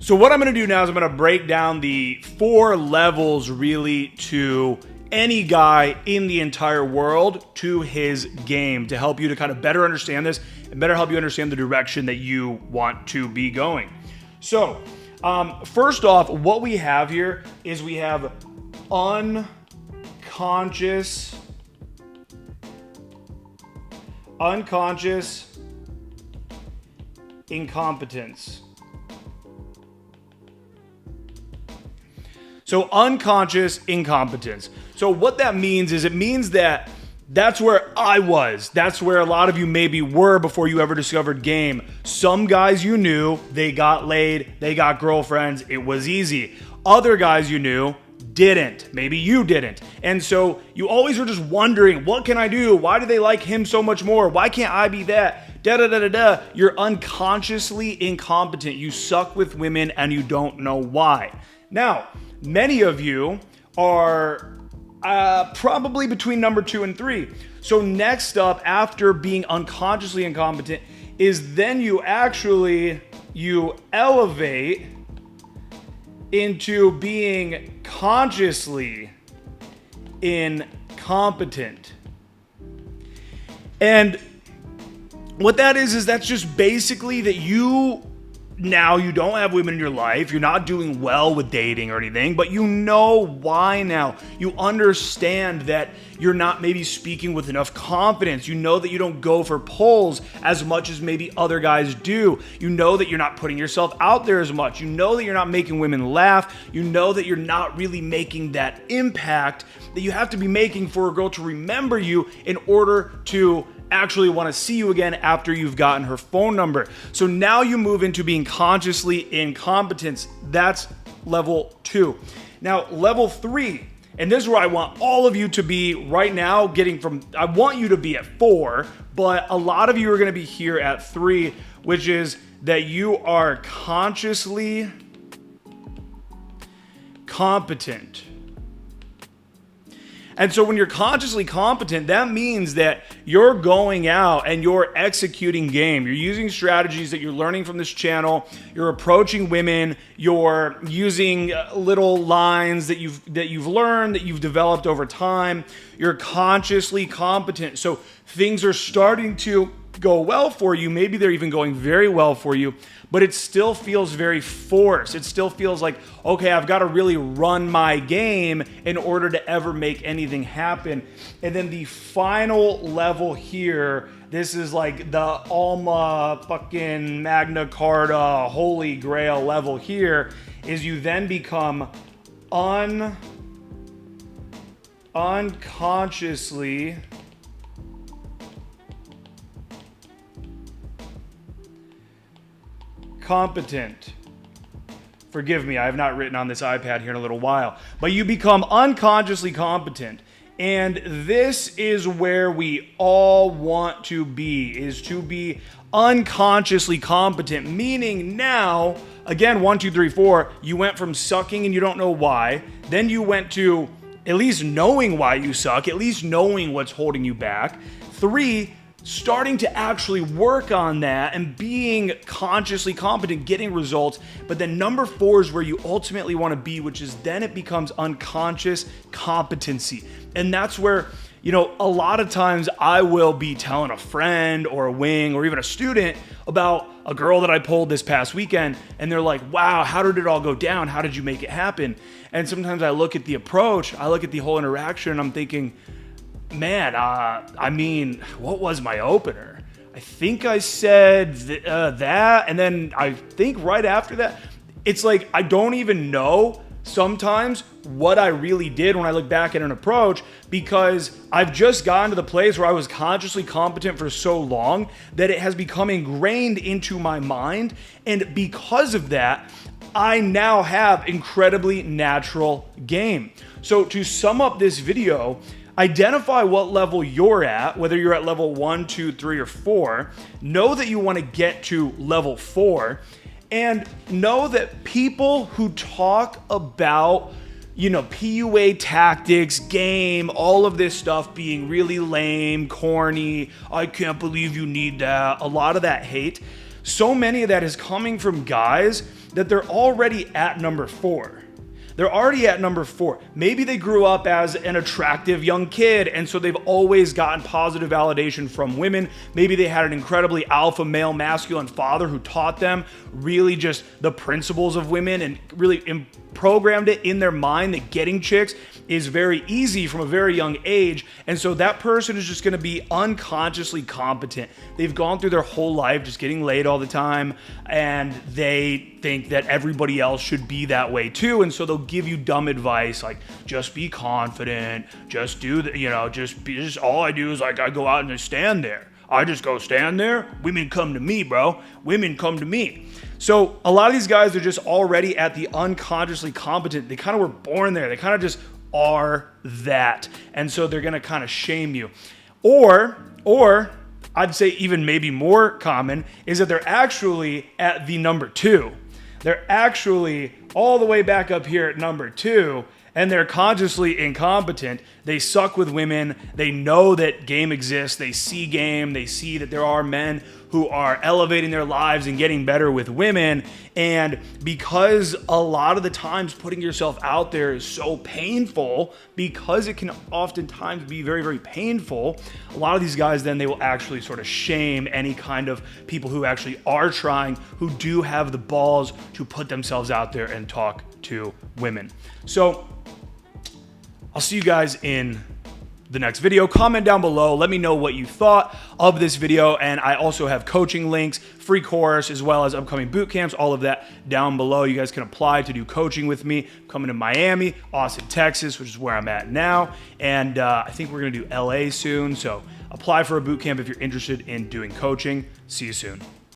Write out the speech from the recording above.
So what I'm going to do now is I'm going to break down the 4 levels really to any guy in the entire world to his game to help you to kind of better understand this and better help you understand the direction that you want to be going. So first off, what we have here is we have unconscious incompetence. So unconscious incompetence. So what that means is it means that that's where I was. That's where a lot of you maybe were before you ever discovered game. Some guys you knew, they got laid, they got girlfriends, it was easy. Other guys you knew didn't. Maybe you didn't. And so you always were just wondering, what can I do? Why do they like him so much more? Why can't I be that? Da-da-da-da-da. You're unconsciously incompetent. You suck with women and you don't know why. Now, many of you are probably between number 2 and 3. So next up, after being unconsciously incompetent, is then you elevate into being consciously incompetent. And what that is that's just basically that you don't have women in your life. You're not doing well with dating or anything, but you know why now. You understand that you're not maybe speaking with enough confidence. You know that you don't go for polls as much as maybe other guys do. You know that you're not putting yourself out there as much. You know that you're not making women laugh. You know that you're not really making that impact that you have to be making for a girl to remember you in order to actually want to see you again after you've gotten her phone number. So now you move into being consciously incompetent. That's level 2. Now, level 3, and this is where I want all of you to be right now, I want you to be at 4, but a lot of you are going to be here at 3, which is that you are consciously competent. And so when you're consciously competent, that means that you're going out and you're executing game. You're using strategies that you're learning from this channel. You're approaching women. You're using little lines that you've learned, that you've developed over time. You're consciously competent. So things are starting to go well for you. Maybe they're even going very well for you, but it still feels very forced. It still feels like, okay, I've got to really run my game in order to ever make anything happen. And then the final level here, this is like the Alma fucking Magna Carta Holy Grail level here, is you then become unconsciously competent. Forgive me, I have not written on this iPad here in a little while. But you become unconsciously competent. And this is where we all want to be, is to be unconsciously competent. Meaning now, again, 1, 2, 3, 4, you went from sucking and you don't know why. Then you went to at least knowing why you suck, at least knowing what's holding you back. 3, starting to actually work on that and being consciously competent, getting results. But then number 4 is where you ultimately want to be, which is then it becomes unconscious competency. And that's where, a lot of times I will be telling a friend or a wing or even a student about a girl that I pulled this past weekend, and they're like, wow, how did it all go down? How did you make it happen? And sometimes I look at the approach, I look at the whole interaction, and I'm thinking, man, what was my opener? I think I said that, and then I think right after that, it's like I don't even know sometimes what I really did when I look back at an approach, because I've just gotten to the place where I was consciously competent for so long that it has become ingrained into my mind, and because of that, I now have incredibly natural game. So to sum up this video, identify what level you're at, whether you're at level 1, 2, 3, or 4. Know that you want to get to level 4. And know that people who talk about, PUA tactics, game, all of this stuff being really lame, corny, I can't believe you need that, a lot of that hate, so many of that is coming from guys that they're already at number 4. They're already at number 4. Maybe they grew up as an attractive young kid, and so they've always gotten positive validation from women. Maybe they had an incredibly alpha male masculine father who taught them really just the principles of women and really programmed it in their mind that getting chicks is very easy from a very young age. And so that person is just going to be unconsciously competent. They've gone through their whole life just getting laid all the time, and they think that everybody else should be that way too. And so they'll give you dumb advice like, just be confident, just do the, just all I do is like I go out and just stand there. I just go stand there. Women come to me, bro. Women come to me. So a lot of these guys are just already at the unconsciously competent. They kind of were born there. They kind of just are that. And so they're going to kind of shame you. Or I'd say even maybe more common is that they're actually at the number 2. They're actually all the way back up here at number 2, and they're consciously incompetent. They suck with women. They know that game exists. They see game. They see that there are men who are elevating their lives and getting better with women. And because a lot of the times putting yourself out there is so painful, because it can oftentimes be very, very painful, a lot of these guys then they will actually sort of shame any kind of people who actually are trying, who do have the balls to put themselves out there and talk to women. So I'll see you guys in the next video. Comment down below. Let me know what you thought of this video. And I also have coaching links, free course, as well as upcoming boot camps, all of that down below. You guys can apply to do coaching with me. I'm coming to Miami, Austin, Texas, which is where I'm at now. And I think we're going to do LA soon. So apply for a boot camp if you're interested in doing coaching. See you soon.